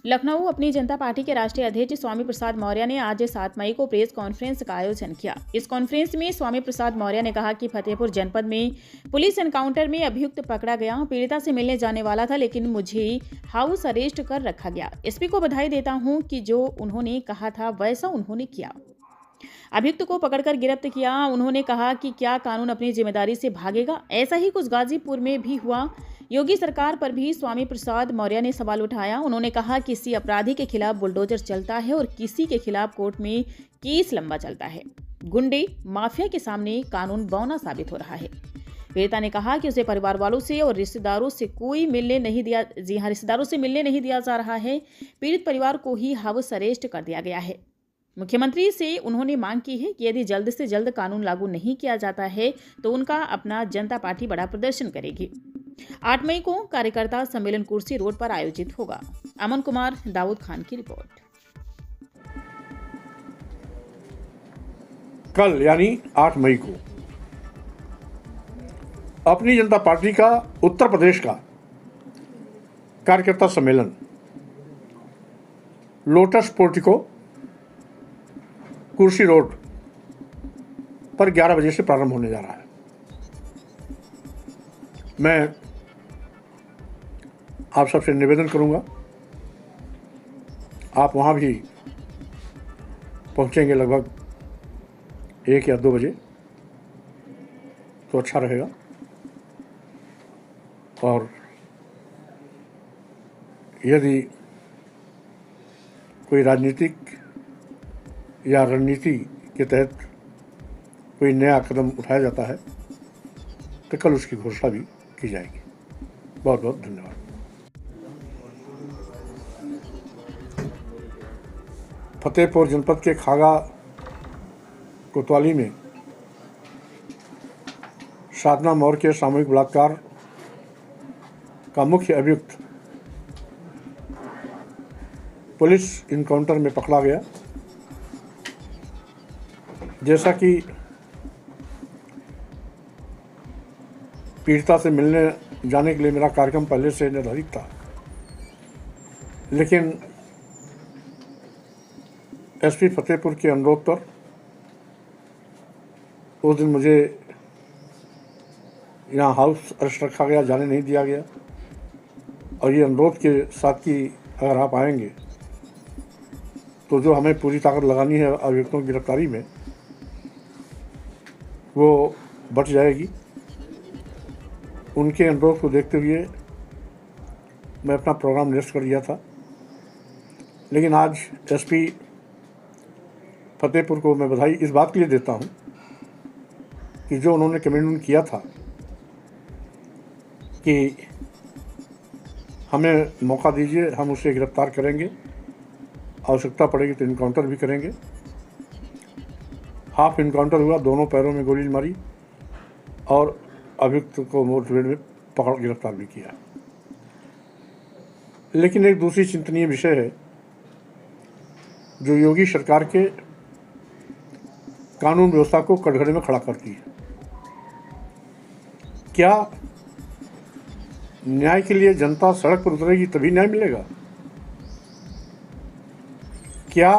लखनऊ अपनी जनता पार्टी के राष्ट्रीय अध्यक्ष स्वामी प्रसाद मौर्य ने आज 7 मई को प्रेस कॉन्फ्रेंस का आयोजन किया। इस कॉन्फ्रेंस में स्वामी प्रसाद मौर्य ने कहा कि फतेहपुर जनपद में पुलिस एनकाउंटर में अभियुक्त पकड़ा गया। पीड़िता से मिलने जाने वाला था, लेकिन मुझे हाउस अरेस्ट कर रखा गया। एसपी को बधाई देता हूं कि जो उन्होंने कहा था वैसा उन्होंने किया। अभियुक्त को पकड़कर गिरफ्त किया। उन्होंने कहा कि क्या कानून अपनी जिम्मेदारी से भागेगा? ऐसा ही कुछ गाजीपुर में भी हुआ। योगी सरकार पर भी स्वामी प्रसाद मौर्य ने सवाल उठाया। उन्होंने कहा कि किसी अपराधी के खिलाफ बुलडोजर चलता है और किसी के खिलाफ कोर्ट में केस लंबा चलता है। गुंडे माफिया के सामने कानून बौना साबित हो रहा है। पीड़िता ने कहा कि उसे परिवार वालों से और रिश्तेदारों से मिलने नहीं दिया जा रहा है। पीड़ित परिवार को ही हाउस अरेस्ट कर दिया गया है। मुख्यमंत्री से उन्होंने मांग की है कि यदि जल्द से जल्द कानून लागू नहीं किया जाता है तो उनका अपना जनता पार्टी बड़ा प्रदर्शन करेगी। 8 मई को कार्यकर्ता सम्मेलन कुर्सी रोड पर आयोजित होगा। अमन कुमार, दाऊद खान की रिपोर्ट। कल यानी 8 मई को अपनी जनता पार्टी का उत्तर प्रदेश का कार्यकर्ता सम्मेलन लोटस पोर्टिको कुर्सी रोड पर 11 बजे से प्रारंभ होने जा रहा है। मैं आप सबसे निवेदन करूंगा, आप वहां भी पहुंचेंगे लगभग 1 या 2 बजे तो अच्छा रहेगा। और यदि कोई राजनीतिक या रणनीति के तहत कोई नया कदम उठाया जाता है तो कल उसकी घोषणा भी की जाएगी। बहुत बहुत धन्यवाद। फतेहपुर जनपद के खागा कोतवाली में साधना मौर्य के सामूहिक बलात्कार का मुख्य अभियुक्त पुलिस इनकाउंटर में पकड़ा गया। जैसा कि पीड़िता से मिलने जाने के लिए मेरा कार्यक्रम पहले से निर्धारित था, लेकिन एसपी फतेहपुर के अनुरोध पर उस दिन मुझे यहाँ हाउस अरेस्ट रखा गया, जाने नहीं दिया गया। और ये अनुरोध के साथ कि अगर आप आएंगे तो जो हमें पूरी ताकत लगानी है अभियुक्तों की गिरफ्तारी में वो बच जाएगी। उनके अनुरोध को देखते हुए मैं अपना प्रोग्राम निरस्त कर दिया था, लेकिन आज एसपी फतेहपुर को मैं बधाई इस बात के लिए देता हूं कि जो उन्होंने कमिटमेंट किया था कि हमें मौका दीजिए, हम उसे गिरफ्तार करेंगे, आवश्यकता पड़ेगी तो इनकाउंटर भी करेंगे। हाफ इनकाउंटर हुआ, दोनों पैरों में गोली मारी और अभियुक्त को मोटरवेड में पकड़ गिरफ्तार भी किया। लेकिन एक दूसरी चिंतनीय विषय है जो योगी सरकार के कानून व्यवस्था को कटघरे में खड़ा करती है। क्या न्याय के लिए जनता सड़क पर उतरेगी तभी न्याय मिलेगा? क्या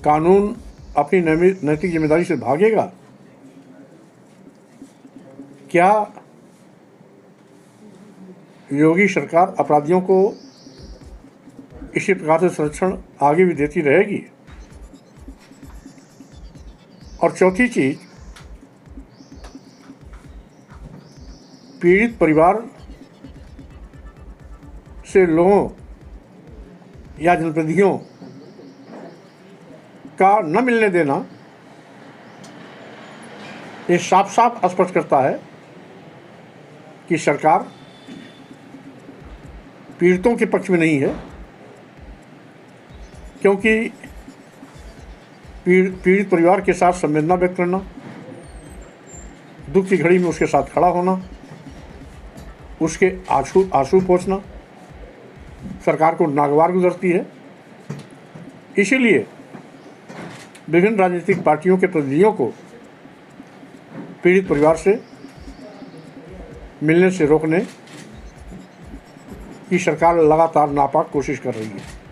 कानून अपनी नैतिक जिम्मेदारी से भागेगा? क्या योगी सरकार अपराधियों को इसी प्रकार से संरक्षण आगे भी देती रहेगी? और चौथी चीज, पीड़ित परिवार से लोगों या जनप्रतिनिधियों का न मिलने देना ये साफ साफ स्पष्ट करता है कि सरकार पीड़ितों के पक्ष में नहीं है, क्योंकि पीड़ित परिवार के साथ संवेदना व्यक्त करना, दुख की घड़ी में उसके साथ खड़ा होना, उसके आंसू पोंछना सरकार को नागवार गुजरती है। इसीलिए विभिन्न राजनीतिक पार्टियों के प्रतिनिधियों को पीड़ित परिवार से मिलने से रोकने की सरकार लगातार नापाक कोशिश कर रही है।